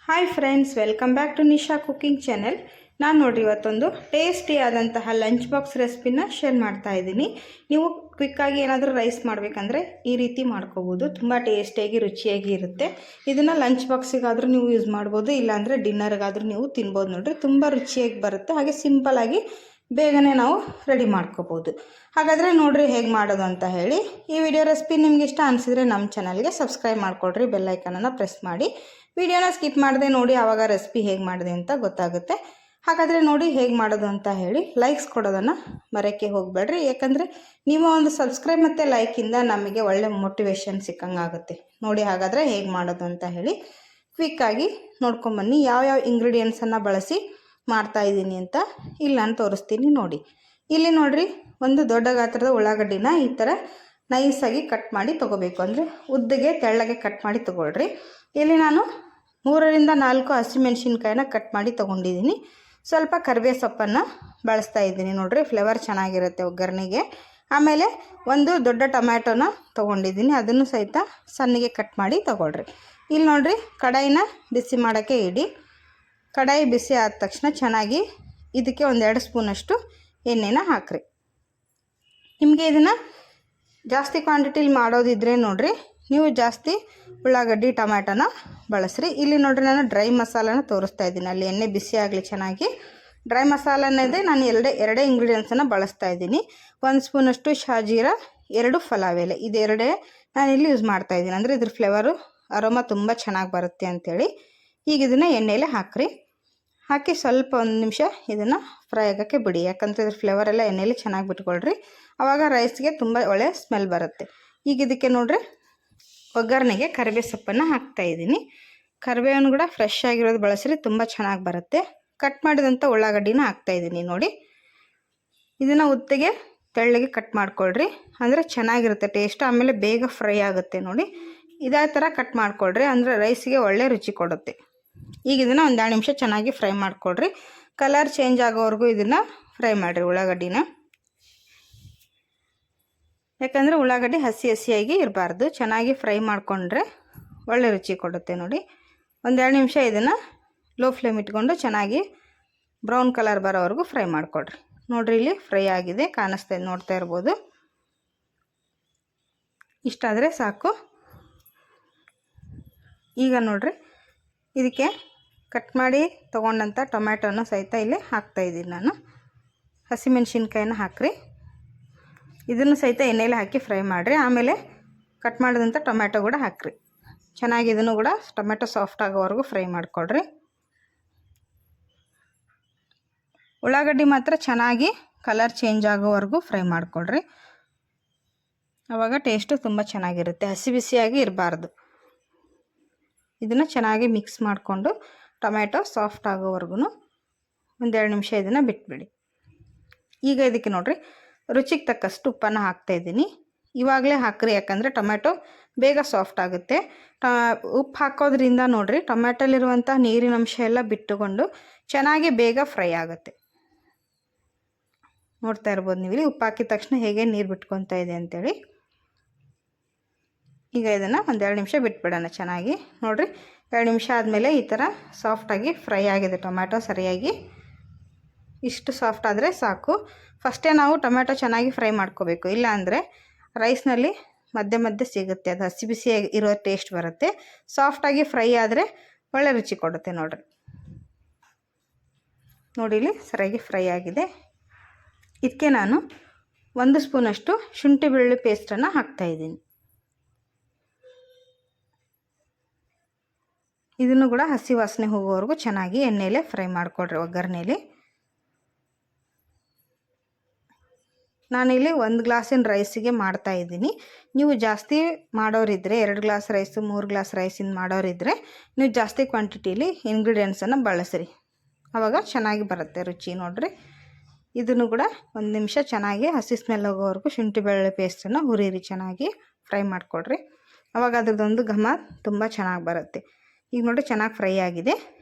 Hi friends, welcome back to Nisha cooking channel. ನಾನು ನೋಡ್ರಿ ಇವತ್ತೊಂದು ಟೇಸ್ಟಿ ಆದಂತಹ ಲಂಚ್ ಬಾಕ್ಸ್ ರೆಸಿಪಿನ ಶೇರ್ ಮಾಡ್ತಾ ಇದ್ದೀನಿ. ನೀವು ಕ್ವಿಕ್ಕಾಗಿ ಏನಾದರೂ ರೈಸ್ ಮಾಡಬೇಕಂದ್ರೆ ಈ ರೀತಿ ಮಾಡ್ಕೋಬೋದು. ತುಂಬ ಟೇಸ್ಟಿಯಾಗಿ ರುಚಿಯಾಗಿ ಇರುತ್ತೆ. ಇದನ್ನು ಲಂಚ್ ಬಾಕ್ಸಿಗಾದರೂ ನೀವು ಯೂಸ್ ಮಾಡ್ಬೋದು, ಇಲ್ಲಾಂದರೆ ಡಿನ್ನರ್ಗಾದರೂ ನೀವು ತಿನ್ಬೋದು. ನೋಡ್ರಿ ತುಂಬ ರುಚಿಯಾಗಿ ಬರುತ್ತೆ, ಹಾಗೆ ಸಿಂಪಲಾಗಿ ಬೇಗನೆ ನಾವು ರೆಡಿ ಮಾಡ್ಕೋಬೋದು. ಹಾಗಾದರೆ ನೋಡಿರಿ ಹೇಗೆ ಮಾಡೋದು ಅಂತ ಹೇಳಿ. ಈ ವಿಡಿಯೋ ರೆಸಿಪಿ ನಿಮ್ಗೆ ಇಷ್ಟ ಅನಿಸಿದರೆ ನಮ್ಮ ಚಾನಲ್ಗೆ ಸಬ್ಸ್ಕ್ರೈಬ್ ಮಾಡಿಕೊಡ್ರಿ, ಬೆಲ್ಲೈಕನನ್ನು ಪ್ರೆಸ್ ಮಾಡಿ. ವಿಡಿಯೋನ ಸ್ಕಿಪ್ ಮಾಡದೆ ನೋಡಿ, ಆವಾಗ ರೆಸಿಪಿ ಹೇಗೆ ಮಾಡಿದೆ ಅಂತ ಗೊತ್ತಾಗುತ್ತೆ. ಹಾಗಾದರೆ ನೋಡಿ ಹೇಗೆ ಮಾಡೋದು ಅಂತ ಹೇಳಿ. ಲೈಕ್ಸ್ ಕೊಡೋದನ್ನು ಮರೆಯೋಕ್ಕೆ ಹೋಗಬೇಡ್ರಿ, ಯಾಕಂದರೆ ನೀವು ಒಂದು ಸಬ್ಸ್ಕ್ರೈಬ್ ಮತ್ತು ಲೈಕಿಂದ ನಮಗೆ ಒಳ್ಳೆ ಮೋಟಿವೇಶನ್ ಸಿಕ್ಕಂಗಾಗುತ್ತೆ. ನೋಡಿ ಹಾಗಾದರೆ ಹೇಗೆ ಮಾಡೋದು ಅಂತ ಹೇಳಿ ಕ್ವಿಕ್ಕಾಗಿ ನೋಡ್ಕೊಂಬನ್ನಿ. ಯಾವ್ಯಾವ ಇಂಗ್ರೀಡಿಯೆಂಟ್ಸನ್ನು ಬಳಸಿ ಮಾಡ್ತಾಯಿದ್ದೀನಿ ಅಂತ ಇಲ್ಲಿ ನಾನು ತೋರಿಸ್ತೀನಿ ನೋಡಿ. ಇಲ್ಲಿ ನೋಡಿರಿ, ಒಂದು ದೊಡ್ಡ ಗಾತ್ರದ ಉಳ್ಳಾಗಡ್ಡಿನ ಈ ಥರ ನೈಸಾಗಿ ಕಟ್ ಮಾಡಿ ತೊಗೋಬೇಕು. ಅಂದರೆ ಉದ್ದಗೆ ತೆಳ್ಳಗೆ ಕಟ್ ಮಾಡಿ ತೊಗೊಳ್ರಿ. ಇಲ್ಲಿ ನಾನು 3ರಿಂದ 4 ಹಸಿಮೆಣ್ಸಿನ್ಕಾಯಿನ ಕಟ್ ಮಾಡಿ ತೊಗೊಂಡಿದ್ದೀನಿ. ಸ್ವಲ್ಪ ಕರಿಬೇವು ಸೊಪ್ಪನ್ನು ಬಳಸ್ತಾ ಇದ್ದೀನಿ. ನೋಡಿರಿ, ಫ್ಲೇವರ್ ಚೆನ್ನಾಗಿರುತ್ತೆ ಒಗ್ಗರಣೆಗೆ. ಆಮೇಲೆ ಒಂದು ದೊಡ್ಡ ಟೊಮ್ಯಾಟೋನ ತೊಗೊಂಡಿದ್ದೀನಿ, ಅದನ್ನು ಸಹಿತ ಸಣ್ಣಗೆ ಕಟ್ ಮಾಡಿ ತೊಗೊಳ್ರಿ. ಇಲ್ಲಿ ನೋಡಿರಿ, ಕಡಾಯಿನ ಬಿಸಿ ಮಾಡೋಕ್ಕೆ ಇಡಿ. ಕಡಾಯಿ ಬಿಸಿ ಆದ ತಕ್ಷಣ ಚೆನ್ನಾಗಿ ಇದಕ್ಕೆ 1-2 ಸ್ಪೂನಷ್ಟು ಎಣ್ಣೆನ ಹಾಕ್ರಿ. ನಿಮಗೆ ಇದನ್ನು ಜಾಸ್ತಿ ಕ್ವಾಂಟಿಟಿಲಿ ಮಾಡೋದಿದ್ರೆ ನೋಡಿರಿ, ನೀವು ಜಾಸ್ತಿ ಉಳ್ಳಾಗಡ್ಡಿ ಟೊಮ್ಯಾಟೋನ ಬಳಸ್ರಿ. ಇಲ್ಲಿ ನೋಡಿರಿ, ನಾನು ಡ್ರೈ ಮಸಾಲಾನ ತೋರಿಸ್ತಾ ಇದ್ದೀನಿ. ಅಲ್ಲಿ ಎಣ್ಣೆ ಬಿಸಿ ಆಗಲಿ ಚೆನ್ನಾಗಿ. ಡ್ರೈ ಮಸಾಲನೇ ನಾನು ಎರಡೇ ಇಂಗ್ರೀಡಿಯೆಂಟ್ಸನ್ನು ಬಳಸ್ತಾ ಇದ್ದೀನಿ. 1 ಸ್ಪೂನಷ್ಟು ಶಾಜೀರ, 2 ಪಲಾವ್ ಎಲೆ, ಇದೆರಡೇ ನಾನಿಲ್ಲಿ ಯೂಸ್ ಮಾಡ್ತಾ ಇದ್ದೀನಿ. ಅಂದರೆ ಇದ್ರ ಫ್ಲೇವರು ಅರೋಮಾ ತುಂಬ ಚೆನ್ನಾಗಿ ಬರುತ್ತೆ ಅಂಥೇಳಿ. ಈಗ ಇದನ್ನು ಎಣ್ಣೆಯಲ್ಲೇ ಹಾಕ್ರಿ. ಹಾಕಿ ಸ್ವಲ್ಪ 1 ನಿಮಿಷ ಇದನ್ನು ಫ್ರೈ ಆಗೋಕ್ಕೆ ಬಿಡಿ, ಯಾಕಂದರೆ ಇದ್ರ ಫ್ಲೇವರೆಲ್ಲ ಎಣ್ಣೆಯಲ್ಲಿ ಚೆನ್ನಾಗಿ ಬಿಟ್ಕೊಳ್ರಿ. ಆವಾಗ ರೈಸ್ಗೆ ತುಂಬ ಒಳ್ಳೆಯ ಸ್ಮೆಲ್ ಬರುತ್ತೆ. ಈಗ ಇದಕ್ಕೆ ನೋಡಿರಿ, ಒಗ್ಗರಣೆಗೆ ಕರಿಬೇವು ಸೊಪ್ಪನ್ನು ಹಾಕ್ತಾಯಿದ್ದೀನಿ. ಕರಿಬೇವನ್ನು ಕೂಡ ಫ್ರೆಶ್ ಆಗಿರೋದು ಬಳಸ್ರಿ, ತುಂಬ ಚೆನ್ನಾಗಿ ಬರುತ್ತೆ. ಕಟ್ ಮಾಡಿದಂಥ ಉಳ್ಳಾಗಡ್ಡಿನ ಹಾಕ್ತಾಯಿದ್ದೀನಿ ನೋಡಿ. ಇದನ್ನು ಉದ್ದಗೆ ತೆಳ್ಳಗೆ ಕಟ್ ಮಾಡ್ಕೊಳ್ರಿ, ಅಂದರೆ ಚೆನ್ನಾಗಿರುತ್ತೆ ಟೇಸ್ಟ್. ಆಮೇಲೆ ಬೇಗ ಫ್ರೈ ಆಗುತ್ತೆ ನೋಡಿ. ಇದೇ ಥರ ಕಟ್ ಮಾಡ್ಕೊಳ್ರಿ, ಅಂದರೆ ರೈಸಿಗೆ ಒಳ್ಳೆ ರುಚಿ ಕೊಡುತ್ತೆ. ಈಗ ಇದನ್ನು 1-2 ನಿಮಿಷ ಚೆನ್ನಾಗಿ ಫ್ರೈ ಮಾಡಿಕೊಡ್ರಿ. ಕಲರ್ ಚೇಂಜ್ ಆಗೋವರೆಗೂ ಇದನ್ನು ಫ್ರೈ ಮಾಡಿರಿ ಉಳ್ಳಾಗಡ್ಡಿನ. ಯಾಕಂದರೆ ಉಳ್ಳಾಗಡ್ಡಿ ಹಸಿಯಾಗಿ ಇರಬಾರ್ದು, ಚೆನ್ನಾಗಿ ಫ್ರೈ ಮಾಡಿಕೊಂಡ್ರೆ ಒಳ್ಳೆ ರುಚಿ ಕೊಡುತ್ತೆ ನೋಡಿ. 1-2 ನಿಮಿಷ ಇದನ್ನು ಲೋ ಫ್ಲೇಮ್ ಇಟ್ಕೊಂಡು ಚೆನ್ನಾಗಿ ಬ್ರೌನ್ ಕಲರ್ ಬರೋವರೆಗೂ ಫ್ರೈ ಮಾಡಿಕೊಡ್ರಿ. ನೋಡಿರಿ, ಇಲ್ಲಿ ಫ್ರೈ ಆಗಿದೆ, ಕಾಣಿಸ್ತಾ ಇದೆ, ನೋಡ್ತಾ ಇರ್ಬೋದು. ಇಷ್ಟಾದರೆ ಸಾಕು. ಈಗ ನೋಡಿರಿ, ಇದಕ್ಕೆ ಕಟ್ ಮಾಡಿ ತೊಗೊಂಡಂಥ ಟೊಮ್ಯಾಟೋನ ಸಹಿತ ಇಲ್ಲಿ ಹಾಕ್ತಾಯಿದ್ದೀನಿ ನಾನು. ಹಸಿಮೆಣ್ಸಿನ್ಕಾಯಿನ ಹಾಕ್ರಿ. ಇದನ್ನು ಸಹಿತ ಎಣ್ಣೆಯಲ್ಲಿ ಹಾಕಿ ಫ್ರೈ ಮಾಡಿರಿ. ಆಮೇಲೆ ಕಟ್ ಮಾಡಿದಂಥ ಟೊಮ್ಯಾಟೊ ಕೂಡ ಹಾಕ್ರಿ. ಚೆನ್ನಾಗಿ ಇದನ್ನು ಕೂಡ ಟೊಮೆಟೊ ಸಾಫ್ಟ್ ಆಗೋವರೆಗೂ ಫ್ರೈ ಮಾಡಿಕೊಡ್ರಿ. ಉಳ್ಳಾಗಡ್ಡಿ ಮಾತ್ರ ಚೆನ್ನಾಗಿ ಕಲರ್ ಚೇಂಜ್ ಆಗೋವರೆಗೂ ಫ್ರೈ ಮಾಡಿಕೊಡ್ರಿ. ಆವಾಗ ಟೇಸ್ಟು ತುಂಬ ಚೆನ್ನಾಗಿರುತ್ತೆ, ಹಸಿ ಬಿಸಿಯಾಗಿ ಇರಬಾರ್ದು. ಇದನ್ನು ಚೆನ್ನಾಗಿ ಮಿಕ್ಸ್ ಮಾಡಿಕೊಂಡು ಟೊಮ್ಯಾಟೊ ಸಾಫ್ಟ್ ಆಗೋವರೆಗೂ 1-2 ನಿಮಿಷ ಇದನ್ನು ಬಿಟ್ಬಿಡಿ. ಈಗ ಇದಕ್ಕೆ ನೋಡಿರಿ, ರುಚಿಗೆ ತಕ್ಕಷ್ಟು ಉಪ್ಪನ್ನು ಹಾಕ್ತಾಯಿದ್ದೀನಿ. ಇವಾಗಲೇ ಹಾಕ್ರಿ, ಯಾಕಂದರೆ ಟೊಮ್ಯಾಟೊ ಬೇಗ ಸಾಫ್ಟ್ ಆಗುತ್ತೆ. ಉಪ್ಪು ಹಾಕೋದ್ರಿಂದ ನೋಡಿರಿ, ಟೊಮ್ಯಾಟೊಲಿರುವಂಥ ನೀರಿನ ಅಂಶ ಎಲ್ಲ ಬಿಟ್ಟುಕೊಂಡು ಚೆನ್ನಾಗಿ ಬೇಗ ಫ್ರೈ ಆಗುತ್ತೆ. ನೋಡ್ತಾ ಇರ್ಬೋದು ನೀವು, ಇಲ್ಲಿ ಉಪ್ಪು ಹಾಕಿದ ತಕ್ಷಣ ಹೇಗೆ ನೀರು ಬಿಟ್ಕೊತಾ ಇದೆ ಅಂಥೇಳಿ. ಈಗ ಇದನ್ನು 1-2 ನಿಮಿಷ ಬಿಟ್ಬಿಡೋಣ ಚೆನ್ನಾಗಿ. ನೋಡಿರಿ, 2 ನಿಮಿಷ ಆದಮೇಲೆ ಈ ಥರ ಸಾಫ್ಟಾಗಿ ಫ್ರೈ ಆಗಿದೆ ಟೊಮ್ಯಾಟೊ ಸರಿಯಾಗಿ. ಇಷ್ಟು ಸಾಫ್ಟ್ ಆದರೆ ಸಾಕು. ಫಸ್ಟೇ ನಾವು ಟೊಮ್ಯಾಟೊ ಚೆನ್ನಾಗಿ ಫ್ರೈ ಮಾಡ್ಕೋಬೇಕು, ಇಲ್ಲಾಂದರೆ ರೈಸ್ನಲ್ಲಿ ಮಧ್ಯೆ ಸಿಗುತ್ತೆ, ಅದು ಹಸಿ ಬಿಸಿ ಇರೋ ಟೇಸ್ಟ್ ಬರುತ್ತೆ. ಸಾಫ್ಟಾಗಿ ಫ್ರೈ ಆದರೆ ಒಳ್ಳೆ ರುಚಿ ಕೊಡುತ್ತೆ. ನೋಡಿರಿ, ನೋಡಿ ಇಲ್ಲಿ ಸರಿಯಾಗಿ ಫ್ರೈ ಆಗಿದೆ. ಇದಕ್ಕೆ ನಾನು 1 ಸ್ಪೂನಷ್ಟು ಶುಂಠಿ ಬೆಳ್ಳುಳ್ಳಿ ಪೇಸ್ಟನ್ನು ಹಾಕ್ತಾಯಿದ್ದೀನಿ. ಇದನ್ನು ಕೂಡ ಹಸಿ ವಾಸನೆ ಹೋಗೋವರೆಗೂ ಚೆನ್ನಾಗಿ ಎಣ್ಣೆಯಲ್ಲೇ ಫ್ರೈ ಮಾಡಿಕೊಡ್ರಿ ಒಗ್ಗರಣೆಯಲ್ಲಿ. ನಾನಿಲ್ಲಿ 1 ಗ್ಲಾಸಿನ ರೈಸಿಗೆ ಮಾಡ್ತಾಯಿದ್ದೀನಿ. ನೀವು ಜಾಸ್ತಿ ಮಾಡೋರಿದ್ದರೆ 2 ಗ್ಲಾಸ್ ರೈಸು 3 ಗ್ಲಾಸ್ ರೈಸಿಂದ ಮಾಡೋರಿದ್ದರೆ ನೀವು ಜಾಸ್ತಿ ಕ್ವಾಂಟಿಟೀಲಿ ಇಂಗ್ರೀಡಿಯೆಂಟ್ಸನ್ನು ಬಳಸ್ರಿ, ಆವಾಗ ಚೆನ್ನಾಗಿ ಬರುತ್ತೆ ರುಚಿ. ನೋಡಿರಿ, ಇದನ್ನು ಕೂಡ 1 ನಿಮಿಷ ಚೆನ್ನಾಗಿ ಹಸಿ ಸ್ಮೆಲ್ ಹೋಗೋವರೆಗೂ ಶುಂಠಿ ಬೆಳ್ಳುಳ್ಳಿ ಪೇಸ್ಟನ್ನು ಹುರಿರಿ, ಚೆನ್ನಾಗಿ ಫ್ರೈ ಮಾಡಿಕೊಡ್ರಿ. ಆವಾಗ ಅದ್ರದ್ದೊಂದು ಘಮ ತುಂಬ ಚೆನ್ನಾಗಿ ಬರುತ್ತೆ. ಈಗ ನೋಡಿ, ಚೆನ್ನಾಗಿ ಫ್ರೈ ಆಗಿದೆ.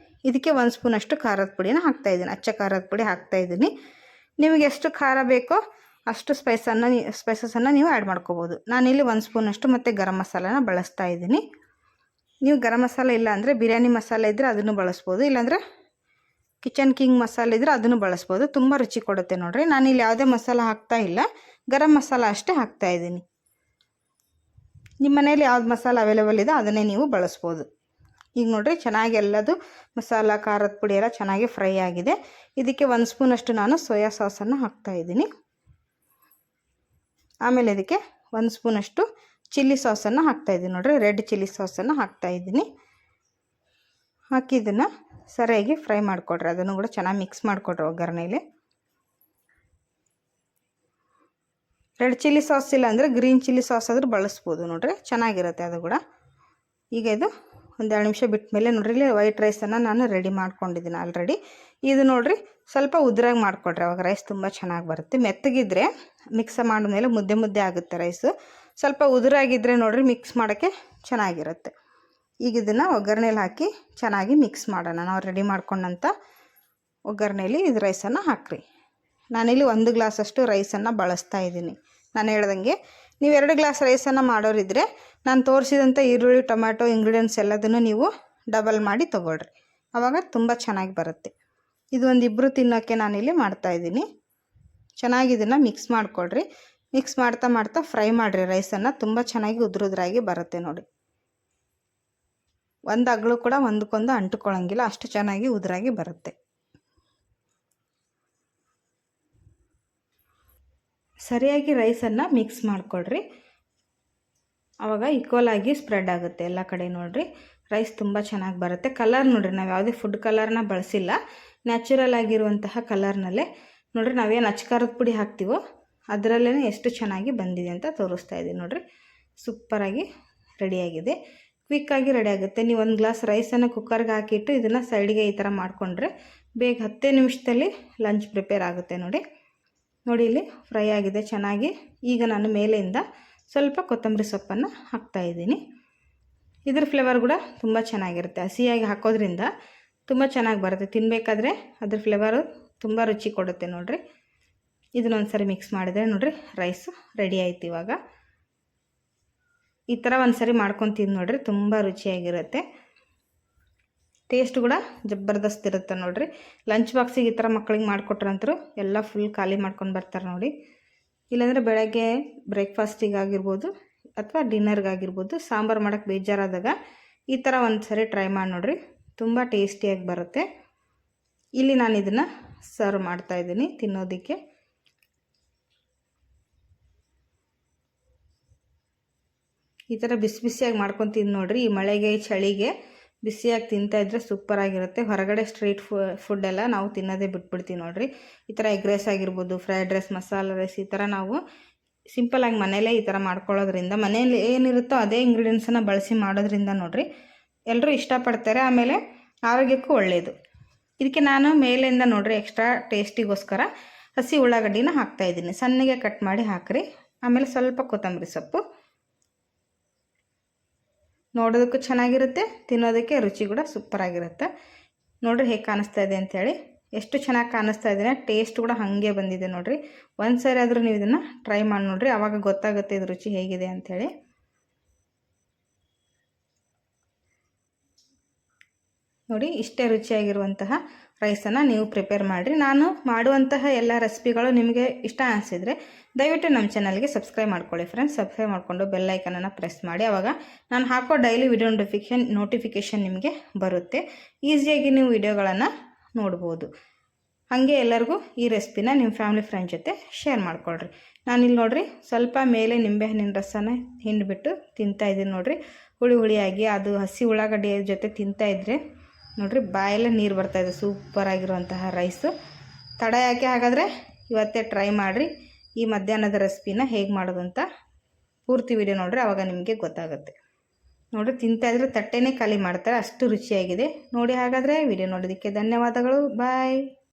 ಇದಕ್ಕೆ 1 ಸ್ಪೂನಷ್ಟು ಖಾರದ ಪುಡಿನ ಹಾಕ್ತಾಯಿದ್ದೀನಿ, ಅಚ್ಚ ಖಾರದ ಪುಡಿ ಹಾಕ್ತಾಯಿದ್ದೀನಿ. ನಿಮಗೆ ಎಷ್ಟು ಖಾರ ಬೇಕೋ ಅಷ್ಟು ಸ್ಪೈಸಸನ್ನು ನೀವು ಆ್ಯಡ್ ಮಾಡ್ಕೋಬೋದು. ನಾನಿಲ್ಲಿ 1 ಸ್ಪೂನಷ್ಟು ಮತ್ತು ಗರಂ ಮಸಾಲಾನ ಬಳಸ್ತಾ ಇದ್ದೀನಿ. ನೀವು ಗರಂ ಮಸಾಲೆ ಇಲ್ಲ ಅಂದರೆ ಬಿರಿಯಾನಿ ಮಸಾಲೆ ಇದ್ದರೆ ಅದನ್ನು ಬಳಸ್ಬೋದು, ಇಲ್ಲಾಂದರೆ ಕಿಚನ್ ಕಿಂಗ್ ಮಸಾಲೆ ಇದ್ದರೆ ಅದನ್ನು ಬಳಸ್ಬೋದು. ತುಂಬ ರುಚಿ ಕೊಡುತ್ತೆ ನೋಡಿರಿ. ನಾನಿಲ್ಲಿ ಯಾವುದೇ ಮಸಾಲ ಹಾಕ್ತಾ ಇಲ್ಲ, ಗರಂ ಮಸಾಲ ಅಷ್ಟೇ ಹಾಕ್ತಾಯಿದ್ದೀನಿ. ನಿಮ್ಮ ಮನೇಲಿ ಯಾವ್ದು ಮಸಾಲ ಅವೈಲೇಬಲ್ ಇದೆ ಅದನ್ನೇ ನೀವು ಬಳಸ್ಬೋದು. ಈಗ ನೋಡಿರಿ ಚೆನ್ನಾಗಿ ಎಲ್ಲದು ಮಸಾಲ ಖಾರದ ಪುಡಿ ಎಲ್ಲ ಚೆನ್ನಾಗಿ ಫ್ರೈ ಆಗಿದೆ. ಇದಕ್ಕೆ 1 ಸ್ಪೂನಷ್ಟು ನಾನು ಸೋಯಾ ಸಾಸನ್ನು ಹಾಕ್ತಾಯಿದ್ದೀನಿ. ಆಮೇಲೆ ಇದಕ್ಕೆ 1 ಸ್ಪೂನಷ್ಟು ಚಿಲ್ಲಿ ಸಾಸನ್ನು ಹಾಕ್ತಾಯಿದ್ದೀನಿ. ನೋಡಿರಿ ರೆಡ್ ಚಿಲ್ಲಿ ಸಾಸನ್ನು ಹಾಕ್ತಾಯಿದ್ದೀನಿ. ಹಾಕಿ ಇದನ್ನು ಸರಿಯಾಗಿ ಫ್ರೈ ಮಾಡಿಕೊಡ್ರಿ. ಅದನ್ನು ಕೂಡ ಚೆನ್ನಾಗಿ ಮಿಕ್ಸ್ ಮಾಡಿಕೊಡ್ರಿ ಒಗ್ಗರಣೆಯಲ್ಲಿ. ರೆಡ್ ಚಿಲ್ಲಿ ಸಾಸ್ ಇಲ್ಲ ಅಂದರೆ ಗ್ರೀನ್ ಚಿಲ್ಲಿ ಸಾಸ್ ಆದರೂ ಬಳಸ್ಬೋದು ನೋಡಿರಿ, ಚೆನ್ನಾಗಿರುತ್ತೆ ಅದು ಕೂಡ. ಈಗ ಇದು ಒಂದು 2 ನಿಮಿಷ ಬಿಟ್ಟ ಮೇಲೆ ನೋಡಿರಿ ಇಲ್ಲಿ ವೈಟ್ ರೈಸನ್ನು ನಾನು ರೆಡಿ ಮಾಡ್ಕೊಂಡಿದ್ದೀನಿ ಆಲ್ರೆಡಿ. ಇದು ನೋಡಿರಿ ಸ್ವಲ್ಪ ಉದ್ರಾಗಿ ಮಾಡಿಕೊಡ್ರಿ, ಅವಾಗ ರೈಸ್ ತುಂಬ ಚೆನ್ನಾಗಿ ಬರುತ್ತೆ. ಮೆತ್ತಗಿದ್ರೆ ಮಿಕ್ಸ್ ಮಾಡಿದ್ಮೇಲೆ ಮುದ್ದೆ ಮುದ್ದೆ ಆಗುತ್ತೆ ರೈಸು. ಸ್ವಲ್ಪ ಉದುರಾಗಿದ್ದರೆ ನೋಡಿರಿ ಮಿಕ್ಸ್ ಮಾಡೋಕ್ಕೆ ಚೆನ್ನಾಗಿರುತ್ತೆ. ಈಗ ಇದನ್ನು ಒಗ್ಗರಣೆಯಲ್ಲಿ ಹಾಕಿ ಚೆನ್ನಾಗಿ ಮಿಕ್ಸ್ ಮಾಡೋಣ. ನಾವು ರೆಡಿ ಮಾಡ್ಕೊಂಡಂಥ ಒಗ್ಗರಣೆಯಲ್ಲಿ ಇದು ರೈಸನ್ನು ಹಾಕ್ರಿ. ನಾನಿಲ್ಲಿ 1 ಗ್ಲಾಸಷ್ಟು ರೈಸನ್ನು ಬಳಸ್ತಾ ಇದ್ದೀನಿ. ನಾನು ಹೇಳ್ದಂಗೆ ನೀವು 2 ಗ್ಲಾಸ್ ರೈಸನ್ನು ಮಾಡೋರಿದ್ದರೆ ನಾನು ತೋರಿಸಿದಂಥ ಈರುಳ್ಳಿ ಟೊಮ್ಯಾಟೊ ಇಂಗ್ರೀಡಿಯೆಂಟ್ಸ್ ಎಲ್ಲದನ್ನು ನೀವು ಡಬಲ್ ಮಾಡಿ ತೊಗೊಳ್ರಿ, ಆವಾಗ ತುಂಬ ಚೆನ್ನಾಗಿ ಬರುತ್ತೆ. ಇದು ಒಂದು 2 ತಿನ್ನೋಕ್ಕೆ ನಾನಿಲ್ಲಿ ಮಾಡ್ತಾಯಿದ್ದೀನಿ. ಚೆನ್ನಾಗಿ ಇದನ್ನು ಮಿಕ್ಸ್ ಮಾಡಿಕೊಡ್ರಿ. ಮಿಕ್ಸ್ ಮಾಡ್ತಾ ಮಾಡ್ತಾ ಫ್ರೈ ಮಾಡಿರಿ ರೈಸನ್ನು, ತುಂಬ ಚೆನ್ನಾಗಿ ಉದ್ರಾಗಿ ಬರುತ್ತೆ ನೋಡಿ. ಒಂದು ಅಗಳು ಕೂಡ ಒಂದಕ್ಕೊಂದು ಅಂಟುಕೊಳ್ಳೋಂಗಿಲ್ಲ, ಅಷ್ಟು ಚೆನ್ನಾಗಿ ಉದುರಾಗಿ ಬರುತ್ತೆ. ಸರಿಯಾಗಿ ರೈಸನ್ನು ಮಿಕ್ಸ್ ಮಾಡಿಕೊಡ್ರಿ, ಆವಾಗ ಈಕ್ವಲ್ ಆಗಿ ಸ್ಪ್ರೆಡ್ ಆಗುತ್ತೆ ಎಲ್ಲ ಕಡೆ. ನೋಡಿರಿ ರೈಸ್ ತುಂಬ ಚೆನ್ನಾಗಿ ಬರುತ್ತೆ. ಕಲರ್ ನೋಡಿರಿ, ನಾವು ಯಾವುದೇ ಫುಡ್ ಕಲರ್ನ ಬಳಸಿಲ್ಲ, ನ್ಯಾಚುರಲ್ ಆಗಿರುವಂತಹ ಕಲರ್ನಲ್ಲೇ ನೋಡಿರಿ. ನಾವೇನು ಅಚ್ಕಾರದ ಪುಡಿ ಹಾಕ್ತೀವೋ ಅದರಲ್ಲೇ ಎಷ್ಟು ಚೆನ್ನಾಗಿ ಬಂದಿದೆ ಅಂತ ತೋರಿಸ್ತಾ ಇದ್ದೀನಿ ನೋಡಿರಿ. ಸೂಪರಾಗಿ ರೆಡಿಯಾಗಿದೆ, ಕ್ವಿಕ್ಕಾಗಿ ರೆಡಿ ಆಗುತ್ತೆ. ನೀವು 1 ಗ್ಲಾಸ್ ರೈಸನ್ನು ಕುಕ್ಕರ್ಗೆ ಹಾಕಿಟ್ಟು ಇದನ್ನು ಸೈಡ್ಗೆ ಈ ಥರ ಮಾಡಿಕೊಂಡ್ರೆ ಬೇಗ 10 ನಿಮಿಷದಲ್ಲಿ ಲಂಚ್ ಪ್ರಿಪೇರ್ ಆಗುತ್ತೆ ನೋಡಿ. ನೋಡಿ ಇಲ್ಲಿ ಫ್ರೈ ಆಗಿದೆ ಚೆನ್ನಾಗಿ. ಈಗ ನಾನು ಮೇಲೆಯಿಂದ ಸ್ವಲ್ಪ ಕೊತ್ತಂಬರಿ ಸೊಪ್ಪನ್ನು ಹಾಕ್ತಾಯಿದ್ದೀನಿ. ಇದ್ರ ಫ್ಲೇವರ್ ಕೂಡ ತುಂಬ ಚೆನ್ನಾಗಿರುತ್ತೆ. ಹಸಿಯಾಗಿ ಹಾಕೋದ್ರಿಂದ ತುಂಬ ಚೆನ್ನಾಗಿ ಬರುತ್ತೆ, ತಿನ್ನಬೇಕಾದ್ರೆ ಅದ್ರ ಫ್ಲೇವರು ತುಂಬ ರುಚಿ ಕೊಡುತ್ತೆ ನೋಡಿರಿ. ಇದನ್ನೊಂದು ಸರಿ ಮಿಕ್ಸ್ ಮಾಡಿದರೆ ನೋಡಿರಿ ರೈಸು ರೆಡಿ ಆಯ್ತು. ಇವಾಗ ಈ ಥರ ಒಂದು ಸರಿ ಮಾಡ್ಕೊಂಡು ತಿಂದು ನೋಡಿರಿ, ತುಂಬ ರುಚಿಯಾಗಿರುತ್ತೆ. ಟೇಸ್ಟ್ ಕೂಡ ಜಬರ್ದಸ್ತ್ ಇರುತ್ತೆ ನೋಡಿರಿ. ಲಂಚ್ ಬಾಕ್ಸಿಗೆ ಈ ಥರ ಮಕ್ಕಳಿಗೆ ಮಾಡಿಕೊಟ್ರಂತರೂ ಎಲ್ಲ ಫುಲ್ ಖಾಲಿ ಮಾಡ್ಕೊಂಡು ಬರ್ತಾರೆ ನೋಡಿ. ಇಲ್ಲಾಂದರೆ ಬೆಳಗ್ಗೆ ಬ್ರೇಕ್ಫಾಸ್ಟಿಗಾಗಿರ್ಬೋದು ಅಥವಾ ಡಿನ್ನರ್ಗಾಗಿರ್ಬೋದು, ಸಾಂಬಾರು ಮಾಡೋಕ್ಕೆ ಬೇಜಾರಾದಾಗ ಈ ಥರ ಒಂದು ಸರಿ ಟ್ರೈ ಮಾಡಿ ನೋಡಿರಿ, ತುಂಬ ಟೇಸ್ಟಿಯಾಗಿ ಬರುತ್ತೆ. ಇಲ್ಲಿ ನಾನು ಇದನ್ನು ಸರ್ವ್ ಮಾಡ್ತಾಯಿದ್ದೀನಿ ತಿನ್ನೋದಕ್ಕೆ. ಈ ಥರ ಬಿಸಿ ಬಿಸಿಯಾಗಿ ಮಾಡ್ಕೊಂಡು ತಿಂದು ನೋಡಿರಿ. ಈ ಮಳೆಗೆ ಚಳಿಗೆ ಬಿಸಿಯಾಗಿ ತಿಂತಾಯಿದ್ರೆ ಸೂಪರಾಗಿರುತ್ತೆ. ಹೊರಗಡೆ ಸ್ಟ್ರೀಟ್ ಫುಡ್ ಎಲ್ಲ ನಾವು ತಿನ್ನೋದೇ ಬಿಟ್ಬಿಡ್ತೀವಿ ನೋಡಿರಿ. ಈ ಥರ ಎಗ್ ರೈಸ್ ಆಗಿರ್ಬೋದು, ಫ್ರೈಡ್ ರೈಸ್, ಮಸಾಲೆ ರೈಸ್, ಈ ಥರ ನಾವು ಸಿಂಪಲಾಗಿ ಮನೆಯಲ್ಲೇ ಈ ಥರ ಮಾಡ್ಕೊಳ್ಳೋದ್ರಿಂದ, ಮನೆಯಲ್ಲಿ ಏನಿರುತ್ತೋ ಅದೇ ಇಂಗ್ರೀಡಿಯೆಂಟ್ಸನ್ನು ಬಳಸಿ ಮಾಡೋದ್ರಿಂದ ನೋಡಿರಿ ಎಲ್ಲರೂ ಇಷ್ಟಪಡ್ತಾರೆ. ಆಮೇಲೆ ಆರೋಗ್ಯಕ್ಕೂ ಒಳ್ಳೆಯದು. ಇದಕ್ಕೆ ನಾನು ಮೇಲಿಂದ ನೋಡಿರಿ ಎಕ್ಸ್ಟ್ರಾ ಟೇಸ್ಟಿಗೋಸ್ಕರ ಹಸಿ ಉಳ್ಳಾಗಡ್ಡಿನ ಹಾಕ್ತಾಯಿದ್ದೀನಿ. ಸಣ್ಣಗೆ ಕಟ್ ಮಾಡಿ ಹಾಕಿರಿ. ಆಮೇಲೆ ಸ್ವಲ್ಪ ಕೊತ್ತಂಬರಿ ಸೊಪ್ಪು, ನೋಡೋದಕ್ಕೂ ಚೆನ್ನಾಗಿರುತ್ತೆ, ತಿನ್ನೋದಕ್ಕೆ ರುಚಿ ಕೂಡ ಸೂಪರಾಗಿರುತ್ತೆ. ನೋಡಿರಿ ಹೇಗೆ ಕಾಣಿಸ್ತಾ ಇದೆ ಅಂಥೇಳಿ, ಎಷ್ಟು ಚೆನ್ನಾಗಿ ಕಾಣಿಸ್ತಾ ಇದೆ. ಟೇಸ್ಟ್ ಕೂಡ ಹಾಗೆ ಬಂದಿದೆ ನೋಡಿರಿ. ಒಂದು ಸಾರಿ ಆದರೂ ನೀವು ಇದನ್ನು ಟ್ರೈ ಮಾಡಿ ನೋಡಿರಿ, ಆವಾಗ ಗೊತ್ತಾಗುತ್ತೆ ಇದು ರುಚಿ ಹೇಗಿದೆ ಅಂಥೇಳಿ. ನೋಡಿ ಇಷ್ಟೇ ರುಚಿಯಾಗಿರುವಂತಹ ರೈಸನ್ನು ನೀವು ಪ್ರಿಪೇರ್ ಮಾಡಿರಿ. ನಾನು ಮಾಡುವಂತಹ ಎಲ್ಲ ರೆಸಿಪಿಗಳು ನಿಮಗೆ ಇಷ್ಟ ಅನಿಸಿದರೆ ದಯವಿಟ್ಟು ನಮ್ಮ ಚಾನಲ್ಗೆ ಸಬ್ಸ್ಕ್ರೈಬ್ ಮಾಡ್ಕೊಳ್ಳಿ ಫ್ರೆಂಡ್ಸ್. ಸಬ್ಸ್ಕ್ರೈಬ್ ಮಾಡಿಕೊಂಡು ಬೆಲ್ ಐಕನನ್ನು ಪ್ರೆಸ್ ಮಾಡಿ, ಆವಾಗ ನಾನು ಹಾಕೋ ಡೈಲಿ ವಿಡಿಯೋ ನೋಟಿಫಿಕೇಷನ್ ನಿಮಗೆ ಬರುತ್ತೆ. ಈಸಿಯಾಗಿ ನೀವು ವಿಡಿಯೋಗಳನ್ನು ನೋಡ್ಬೋದು. ಹಾಗೆ ಎಲ್ಲರಿಗೂ ಈ ರೆಸಿಪಿನ ನಿಮ್ಮ ಫ್ಯಾಮಿಲಿ ಫ್ರೆಂಡ್ ಜೊತೆ ಶೇರ್ ಮಾಡ್ಕೊಳ್ರಿ. ನಾನಿಲ್ಲಿ ನೋಡಿರಿ ಸ್ವಲ್ಪ ಮೇಲೆ ನಿಂಬೆಹಣ್ಣಿನ ರಸನ ಹಿಂಡಿಬಿಟ್ಟು ತಿಂತಾಯಿದ್ದೀನಿ ನೋಡಿರಿ. ಹುಳಿಯಾಗಿ ಅದು ಹಸಿ ಉಳ್ಳಾಗಡ್ಡಿ ಜೊತೆ ತಿಂತಾಯಿದ್ರೆ ನೋಡಿರಿ ಬಾಯೆಲ್ಲ ನೀರು ಬರ್ತಾಯಿದೆ. ಸೂಪರಾಗಿರುವಂತಹ ರೈಸು. ತಡ ಯಾಕೆ ಹಾಗಾದರೆ ಇವತ್ತೇ ಟ್ರೈ ಮಾಡಿರಿ. ಈ ಮಧ್ಯಾಹ್ನದ ರೆಸಿಪಿನ ಹೇಗೆ ಮಾಡೋದು ಅಂತ ಪೂರ್ತಿ ವಿಡಿಯೋ ನೋಡಿರಿ, ಆವಾಗ ನಿಮಗೆ ಗೊತ್ತಾಗುತ್ತೆ. ನೋಡಿರಿ ತಿಂತಾಯಿದ್ರೆ ತಟ್ಟೆನೇ ಖಾಲಿ ಮಾಡ್ತಾರೆ, ಅಷ್ಟು ರುಚಿಯಾಗಿದೆ ನೋಡಿ. ಹಾಗಾದರೆ ವಿಡಿಯೋ ನೋಡೋದಕ್ಕೆ ಧನ್ಯವಾದಗಳು. ಬಾಯ್.